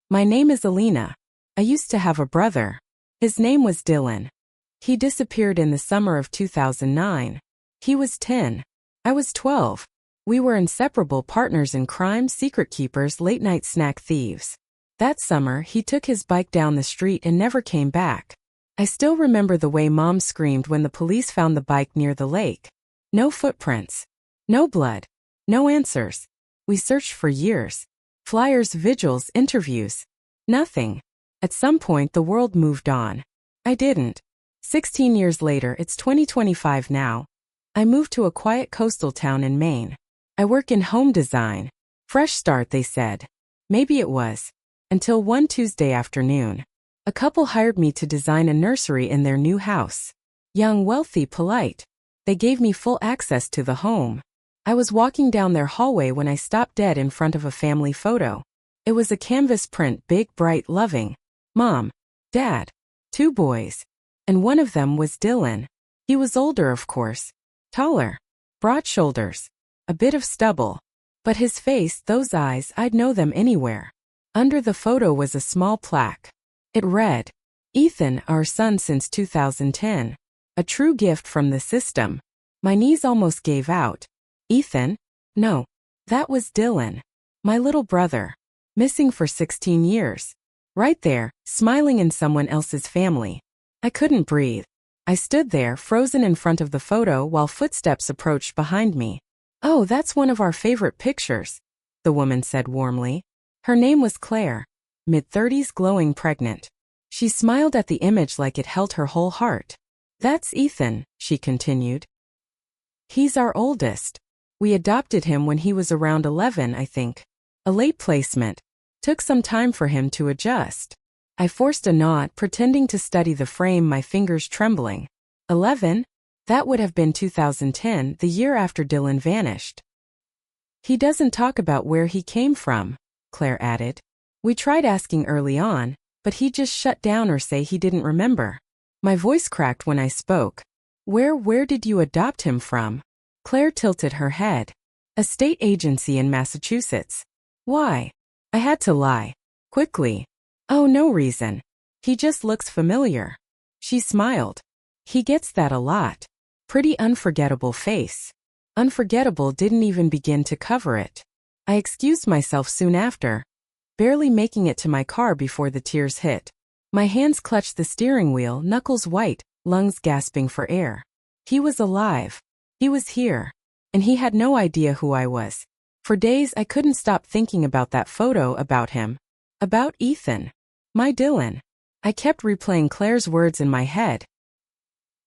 My name is Elina. I used to have a brother. His name was Dylan. He disappeared in the summer of 2009. He was 10. I was 12. We were inseparable partners in crime, secret keepers, late-night snack thieves. That summer, he took his bike down the street and never came back. I still remember the way Mom screamed when the police found the bike near the lake. No footprints. No blood. No answers. We searched for years. Flyers, vigils, interviews. Nothing. At some point, the world moved on. I didn't. 16 years later, it's 2025 now. I moved to a quiet coastal town in Maine. I work in home design. Fresh start, they said. Maybe it was. Until one Tuesday afternoon. A couple hired me to design a nursery in their new house. Young, wealthy, polite. They gave me full access to the home. I was walking down their hallway when I stopped dead in front of a family photo. It was a canvas print, big, bright, loving. Mom, Dad, 2 boys. And one of them was Dylan. He was older, of course. Taller. Broad shoulders. A bit of stubble. But his face, those eyes, I'd know them anywhere. Under the photo was a small plaque. It read, "Ethan, our son since 2010. A true gift from the system." My knees almost gave out. Ethan? No. That was Dylan. My little brother. Missing for 16 years. Right there, smiling in someone else's family. I couldn't breathe. I stood there, frozen in front of the photo while footsteps approached behind me. "Oh, that's one of our favorite pictures," the woman said warmly. Her name was Claire. Mid-30s, glowing, pregnant. She smiled at the image like it held her whole heart. "That's Ethan," she continued. "He's our oldest. We adopted him when he was around 11, I think. A late placement. Took some time for him to adjust." I forced a nod, pretending to study the frame, my fingers trembling. 11? That would have been 2010, the year after Dylan vanished. "He doesn't talk about where he came from," Claire added. "We tried asking early on, but he just shut down or say he didn't remember." My voice cracked when I spoke. Where did you adopt him from?" Claire tilted her head. "A state agency in Massachusetts." "Why?" I had to lie. Quickly. "Oh, no reason. He just looks familiar." She smiled. "He gets that a lot. Pretty unforgettable face." Unforgettable didn't even begin to cover it. I excused myself soon after, barely making it to my car before the tears hit. My hands clutched the steering wheel, knuckles white, lungs gasping for air. He was alive. He was here. And he had no idea who I was. For days I couldn't stop thinking about that photo, about him. About Ethan. My Dylan. I kept replaying Claire's words in my head.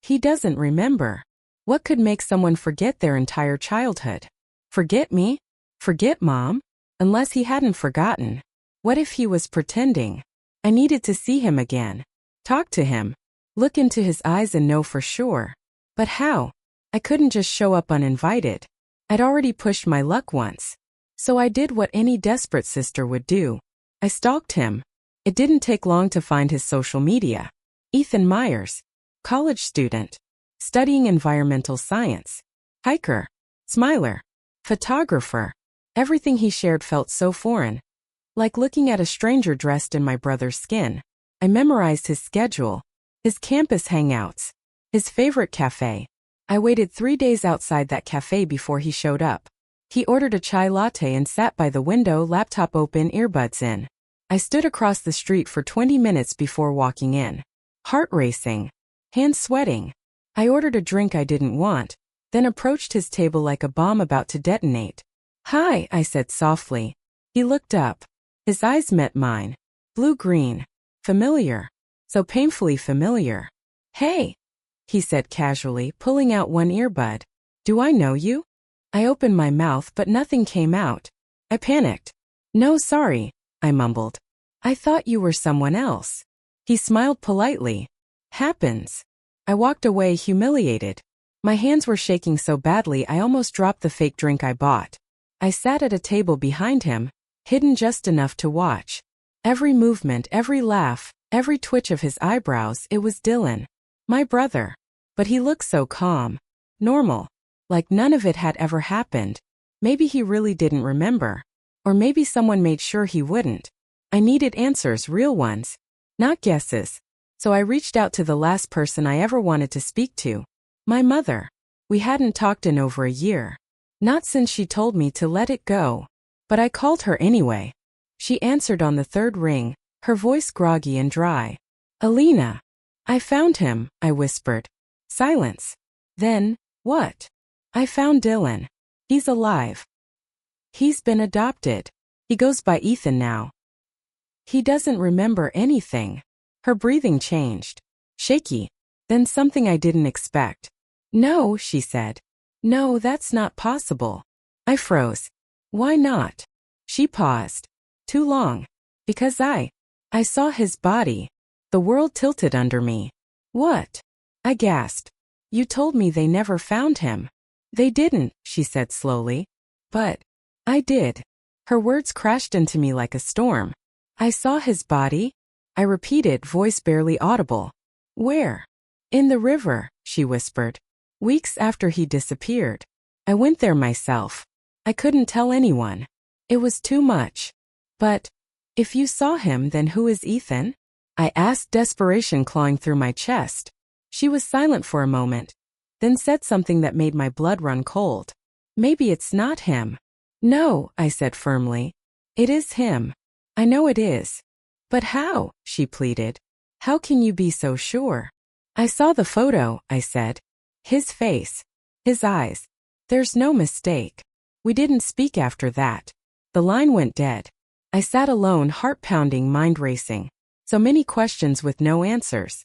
He doesn't remember. What could make someone forget their entire childhood? Forget me? Forget Mom? Unless he hadn't forgotten. What if he was pretending? I needed to see him again. Talk to him. Look into his eyes and know for sure. But how? I couldn't just show up uninvited. I'd already pushed my luck once. So I did what any desperate sister would do. I stalked him. It didn't take long to find his social media. Ethan Myers. College student. Studying environmental science. Hiker. Smiler. Photographer. Everything he shared felt so foreign. Like looking at a stranger dressed in my brother's skin. I memorized his schedule. His campus hangouts. His favorite cafe. I waited 3 days outside that cafe before he showed up. He ordered a chai latte and sat by the window, laptop open, earbuds in. I stood across the street for 20 minutes before walking in. Heart racing. Hands sweating. I ordered a drink I didn't want, then approached his table like a bomb about to detonate. "Hi," I said softly. He looked up. His eyes met mine. Blue-green. Familiar. So painfully familiar. "Hey," he said casually, pulling out one earbud. "Do I know you?" I opened my mouth but nothing came out. I panicked. "No, sorry," I mumbled. "I thought you were someone else." He smiled politely. "Happens." I walked away, humiliated. My hands were shaking so badly I almost dropped the fake drink I bought. I sat at a table behind him, hidden just enough to watch. Every movement, every laugh, every twitch of his eyebrows, it was Dylan. My brother. But he looked so calm. Normal. Like none of it had ever happened. Maybe he really didn't remember. Or maybe someone made sure he wouldn't. I needed answers, real ones, not guesses. So I reached out to the last person I ever wanted to speak to. My mother. We hadn't talked in over a year. Not since she told me to let it go. But I called her anyway. She answered on the third ring, her voice groggy and dry. Elina. I found him, I whispered. Silence. Then, what? I found Dylan. He's alive. He's been adopted. He goes by Ethan now. He doesn't remember anything. Her breathing changed. Shaky. Then something I didn't expect. No, she said. No, that's not possible. I froze. Why not? She paused. Too long. Because I saw his body. The world tilted under me. What? I gasped. You told me they never found him. They didn't, she said slowly. But I did. Her words crashed into me like a storm. I saw his body? I repeated, voice barely audible. Where? In the river, she whispered. Weeks after he disappeared. I went there myself. I couldn't tell anyone. It was too much. But if you saw him, then who is Ethan? I asked, desperation clawing through my chest. She was silent for a moment, then said something that made my blood run cold. Maybe it's not him. No, I said firmly. It is him. I know it is. But how? She pleaded. How can you be so sure? I saw the photo, I said. His face. His eyes. There's no mistake. We didn't speak after that. The line went dead. I sat alone, heart pounding, mind racing. So many questions with no answers.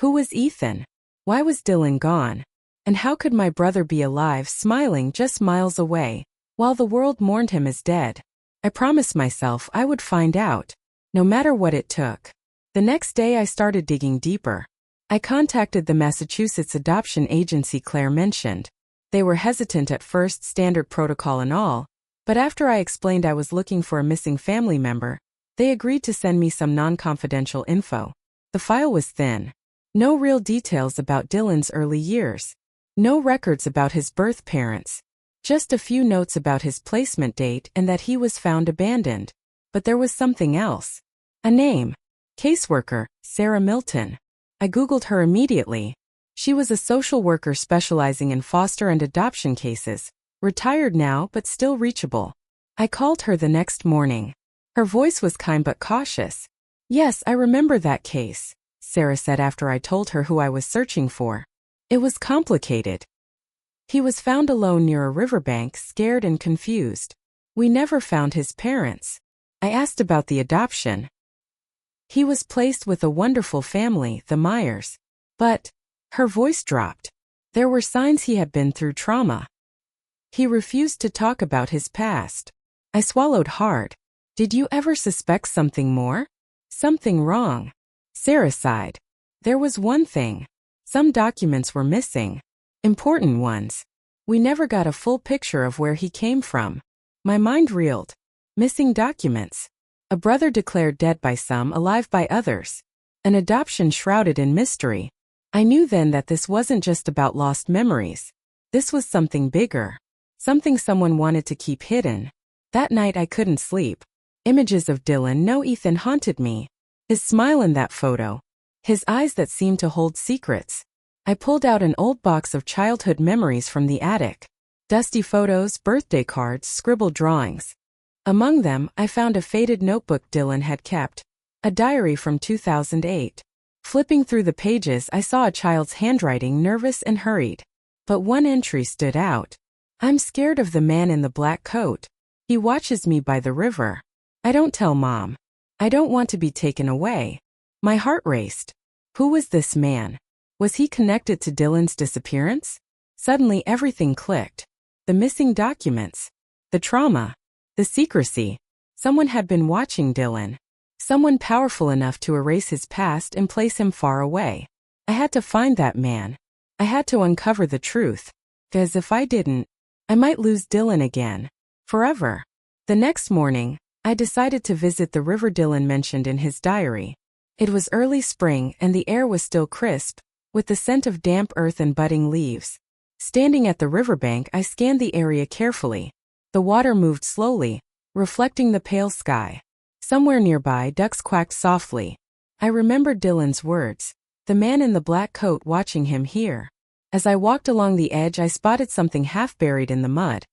Who was Ethan? Why was Dylan gone? And how could my brother be alive, smiling just miles away, while the world mourned him as dead? I promised myself I would find out, no matter what it took. The next day I started digging deeper. I contacted the Massachusetts adoption agency Claire mentioned. They were hesitant at first, standard protocol and all, but after I explained I was looking for a missing family member, they agreed to send me some non-confidential info. The file was thin. No real details about Dylan's early years. No records about his birth parents. Just a few notes about his placement date and that he was found abandoned. But there was something else. A name. Caseworker, Sarah Milton. I Googled her immediately. She was a social worker specializing in foster and adoption cases, retired now but still reachable. I called her the next morning. Her voice was kind but cautious. Yes, I remember that case, Sarah said after I told her who I was searching for. It was complicated. He was found alone near a riverbank, scared and confused. We never found his parents. I asked about the adoption. He was placed with a wonderful family, the Myers. But her voice dropped. There were signs he had been through trauma. He refused to talk about his past. I swallowed hard. Did you ever suspect something more? Something wrong. Sarah sighed. There was one thing. Some documents were missing. Important ones. We never got a full picture of where he came from. My mind reeled. Missing documents. A brother declared dead by some, alive by others. An adoption shrouded in mystery. I knew then that this wasn't just about lost memories. This was something bigger. Something someone wanted to keep hidden. That night I couldn't sleep. Images of Dylan, no Ethan, haunted me. His smile in that photo. His eyes that seemed to hold secrets. I pulled out an old box of childhood memories from the attic. Dusty photos, birthday cards, scribbled drawings. Among them, I found a faded notebook Dylan had kept. A diary from 2008. Flipping through the pages, I saw a child's handwriting, nervous and hurried. But one entry stood out. I'm scared of the man in the black coat. He watches me by the river. I don't tell Mom. I don't want to be taken away. My heart raced. Who was this man? Was he connected to Dylan's disappearance? Suddenly everything clicked. The missing documents. The trauma. The secrecy. Someone had been watching Dylan. Someone powerful enough to erase his past and place him far away. I had to find that man. I had to uncover the truth. Because if I didn't, I might lose Dylan again. Forever. The next morning, I decided to visit the river Dylan mentioned in his diary. It was early spring and the air was still crisp, with the scent of damp earth and budding leaves. Standing at the riverbank, I scanned the area carefully. The water moved slowly, reflecting the pale sky. Somewhere nearby, ducks quacked softly. I remembered Dylan's words. The man in the black coat watching him here. As I walked along the edge, I spotted something half buried in the mud.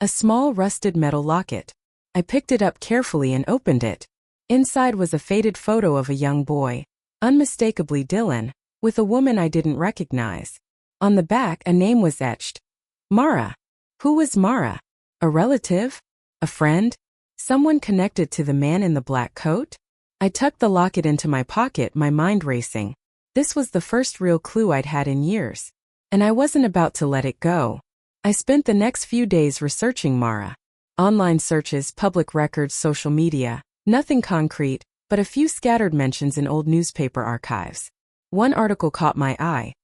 A small rusted metal locket. I picked it up carefully and opened it. Inside was a faded photo of a young boy, unmistakably Dylan, with a woman I didn't recognize. On the back, a name was etched. Mara. Who was Mara? A relative? A friend? Someone connected to the man in the black coat? I tucked the locket into my pocket, my mind racing. This was the first real clue I'd had in years. And I wasn't about to let it go. I spent the next few days researching Mara. Online searches, public records, social media. Nothing concrete, but a few scattered mentions in old newspaper archives. One article caught my eye.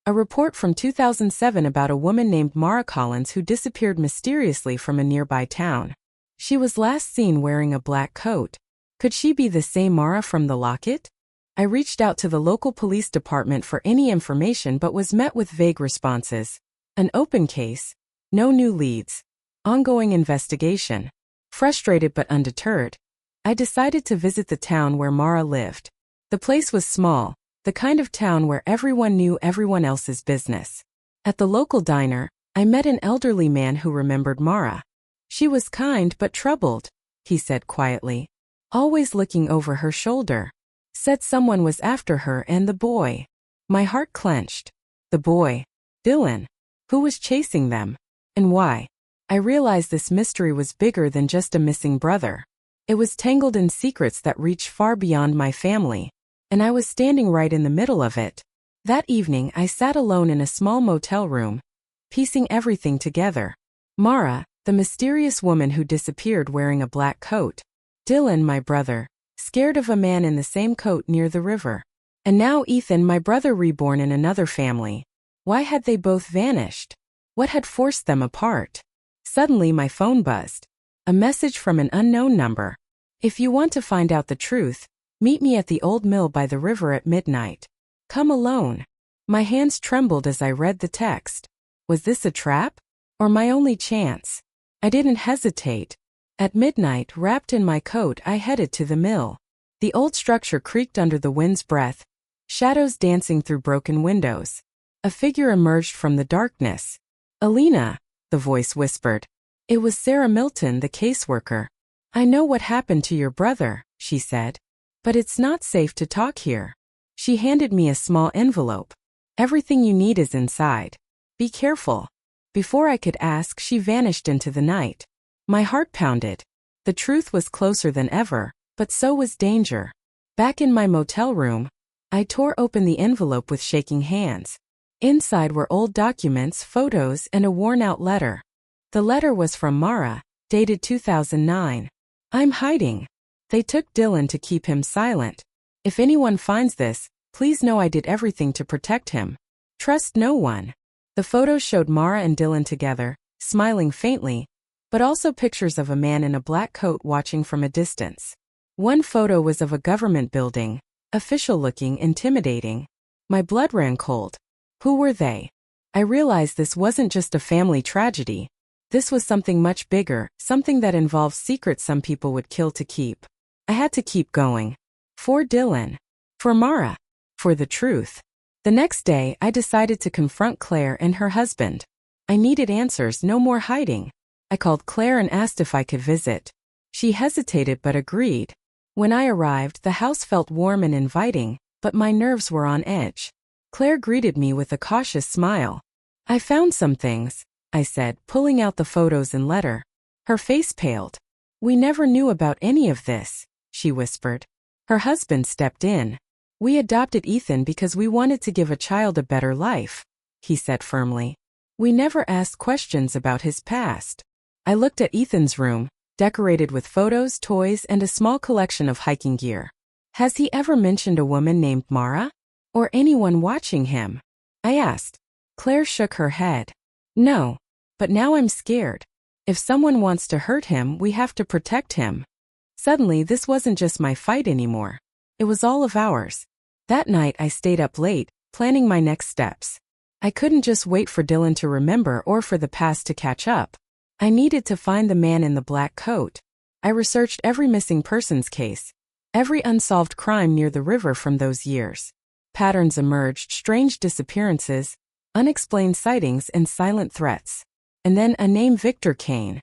A report from 2007 about a woman named Mara Collins who disappeared mysteriously from a nearby town. She was last seen wearing a black coat. Could she be the same Mara from the locket? I reached out to the local police department for any information but was met with vague responses. An open case. No new leads. Ongoing investigation. Frustrated but undeterred, I decided to visit the town where Mara lived. The place was small, the kind of town where everyone knew everyone else's business. At the local diner, I met an elderly man who remembered Mara. She was kind but troubled, he said quietly. Always looking over her shoulder. Said someone was after her and the boy. My heart clenched. The boy. Dylan. Who was chasing them? And why? I realized this mystery was bigger than just a missing brother. It was tangled in secrets that reached far beyond my family. And I was standing right in the middle of it. That evening I sat alone in a small motel room, piecing everything together. Mara, the mysterious woman who disappeared wearing a black coat. Dylan, my brother, scared of a man in the same coat near the river. And now Ethan, my brother reborn in another family. Why had they both vanished? What had forced them apart? Suddenly my phone buzzed. A message from an unknown number. If you want to find out the truth, meet me at the old mill by the river at midnight. Come alone. My hands trembled as I read the text. Was this a trap? Or my only chance? I didn't hesitate. At midnight, wrapped in my coat, I headed to the mill. The old structure creaked under the wind's breath, shadows dancing through broken windows. A figure emerged from the darkness. Elina, the voice whispered. It was Sarah Milton, the caseworker. I know what happened to your brother, she said. But it's not safe to talk here. She handed me a small envelope. Everything you need is inside. Be careful. Before I could ask, she vanished into the night. My heart pounded. The truth was closer than ever, but so was danger. Back in my motel room, I tore open the envelope with shaking hands. Inside were old documents, photos, and a worn-out letter. The letter was from Mara, dated 2009. I'm hiding. They took Dylan to keep him silent. If anyone finds this, please know I did everything to protect him. Trust no one. The photos showed Mara and Dylan together, smiling faintly, but also pictures of a man in a black coat watching from a distance. One photo was of a government building, official-looking, intimidating. My blood ran cold. Who were they? I realized this wasn't just a family tragedy. This was something much bigger, something that involved secrets some people would kill to keep. I had to keep going. For Dylan. For Mara. For the truth. The next day, I decided to confront Claire and her husband. I needed answers, no more hiding. I called Claire and asked if I could visit. She hesitated but agreed. When I arrived, the house felt warm and inviting, but my nerves were on edge. Claire greeted me with a cautious smile. I found some things, I said, pulling out the photos and letter. Her face paled. We never knew about any of this, she whispered. Her husband stepped in. We adopted Ethan because we wanted to give a child a better life, he said firmly. We never asked questions about his past. I looked at Ethan's room, decorated with photos, toys, and a small collection of hiking gear. Has he ever mentioned a woman named Mara? Or anyone watching him? I asked. Claire shook her head. No. But now I'm scared. If someone wants to hurt him, we have to protect him. Suddenly, this wasn't just my fight anymore. It was all of ours. That night, I stayed up late, planning my next steps. I couldn't just wait for Dylan to remember or for the past to catch up. I needed to find the man in the black coat. I researched every missing persons case, every unsolved crime near the river from those years. Patterns emerged: strange disappearances, unexplained sightings, and silent threats. And then a name: Victor Kane.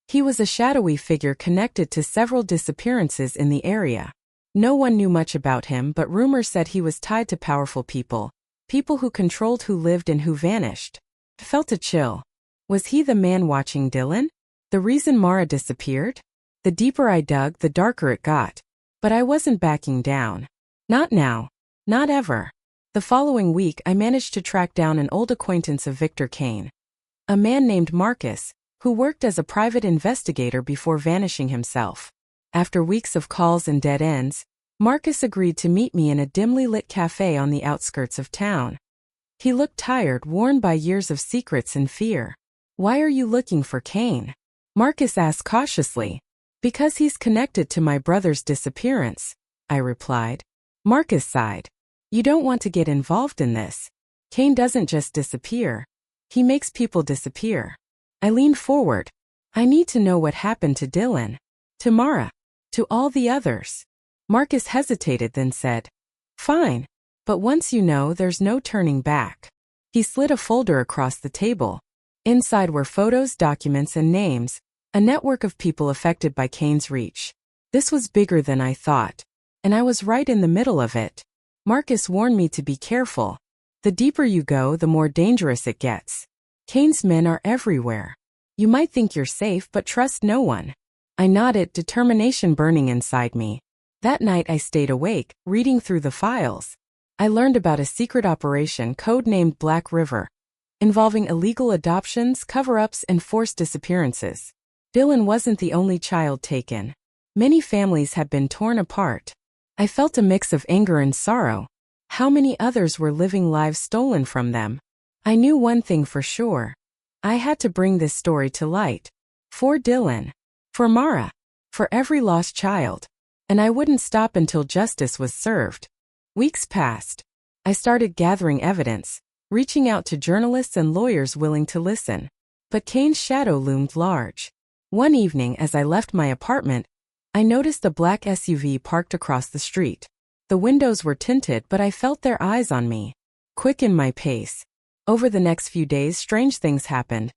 He was a shadowy figure connected to several disappearances in the area. No one knew much about him, but rumors said he was tied to powerful people who controlled who lived and who vanished. I felt a chill. Was he the man watching Dylan? The reason Mara disappeared? The deeper I dug, the darker it got. But I wasn't backing down. Not now. Not ever. The following week, I managed to track down an old acquaintance of Victor Kane. A man named Marcus, who worked as a private investigator before vanishing himself. After weeks of calls and dead ends, Marcus agreed to meet me in a dimly lit cafe on the outskirts of town. He looked tired, worn by years of secrets and fear. "Why are you looking for Kane?" Marcus asked cautiously. "Because he's connected to my brother's disappearance," I replied. Marcus sighed. "You don't want to get involved in this. Kane doesn't just disappear. He makes people disappear." I leaned forward. "I need to know what happened to Dylan, to Mara, to all the others." Marcus hesitated, then said, "Fine. But once you know, there's no turning back." He slid a folder across the table. Inside were photos, documents, and names, a network of people affected by Kane's reach. This was bigger than I thought. And I was right in the middle of it. Marcus warned me to be careful. The deeper you go, the more dangerous it gets. Kane's men are everywhere. You might think you're safe, but trust no one. I nodded, determination burning inside me. That night I stayed awake, reading through the files. I learned about a secret operation codenamed Black River, involving illegal adoptions, cover-ups, and forced disappearances. Dylan wasn't the only child taken. Many families had been torn apart. I felt a mix of anger and sorrow. How many others were living lives stolen from them? I knew one thing for sure. I had to bring this story to light. For Dylan. For Mara. For every lost child. And I wouldn't stop until justice was served. Weeks passed. I started gathering evidence, reaching out to journalists and lawyers willing to listen. But Kane's shadow loomed large. One evening, as I left my apartment, I noticed a black SUV parked across the street. The windows were tinted, but I felt their eyes on me. Quickened my pace. Over the next few days, strange things happened.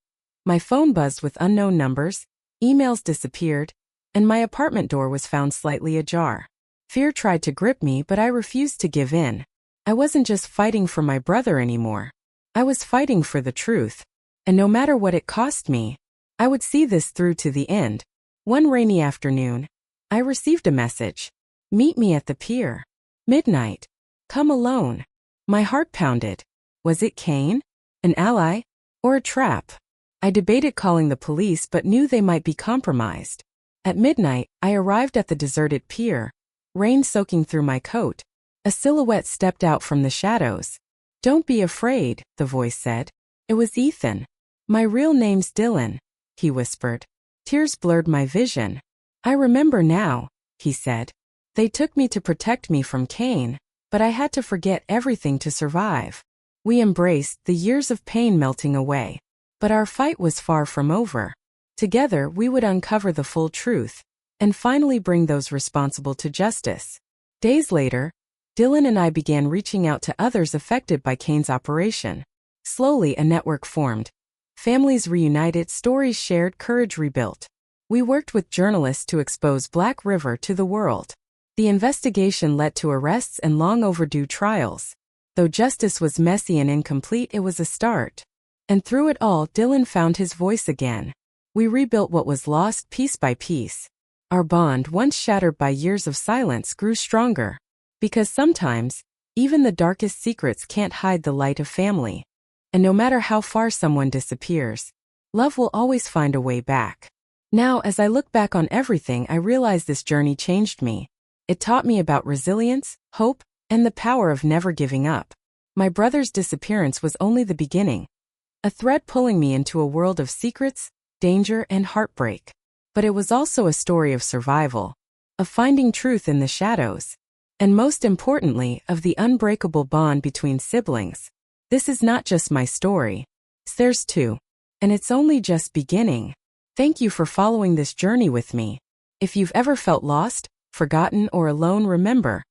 My phone buzzed with unknown numbers, emails disappeared, and my apartment door was found slightly ajar. Fear tried to grip me, but I refused to give in. I wasn't just fighting for my brother anymore. I was fighting for the truth. And no matter what it cost me, I would see this through to the end. One rainy afternoon, I received a message. "Meet me at the pier. Midnight. Come alone." My heart pounded. Was it Kane? An ally? Or a trap? I debated calling the police, but knew they might be compromised. At midnight, I arrived at the deserted pier, rain soaking through my coat. A silhouette stepped out from the shadows. "Don't be afraid," the voice said. It was Ethan. "My real name's Dylan," he whispered. Tears blurred my vision. "I remember now," he said. "They took me to protect me from Kane, but I had to forget everything to survive." We embraced, the years of pain melting away. But our fight was far from over. Together, we would uncover the full truth, and finally bring those responsible to justice. Days later, Dylan and I began reaching out to others affected by Kane's operation. Slowly, a network formed. Families reunited, stories shared, courage rebuilt. We worked with journalists to expose Black River to the world. The investigation led to arrests and long overdue trials. Though justice was messy and incomplete, it was a start. And through it all, Dylan found his voice again. We rebuilt what was lost piece by piece. Our bond, once shattered by years of silence, grew stronger. Because sometimes, even the darkest secrets can't hide the light of family. And no matter how far someone disappears, love will always find a way back. Now, as I look back on everything, I realize this journey changed me. It taught me about resilience, hope, and the power of never giving up. My brother's disappearance was only the beginning. A thread pulling me into a world of secrets, danger, and heartbreak. But it was also a story of survival, of finding truth in the shadows, and most importantly, of the unbreakable bond between siblings. This is not just my story. There's two. And it's only just beginning. Thank you for following this journey with me. If you've ever felt lost, forgotten, or alone, remember,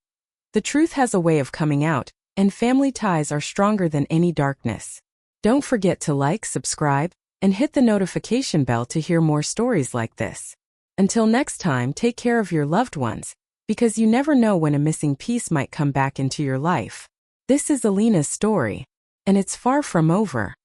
the truth has a way of coming out, and family ties are stronger than any darkness. Don't forget to like, subscribe, and hit the notification bell to hear more stories like this. Until next time, take care of your loved ones, because you never know when a missing piece might come back into your life. This is Elina's story, and it's far from over.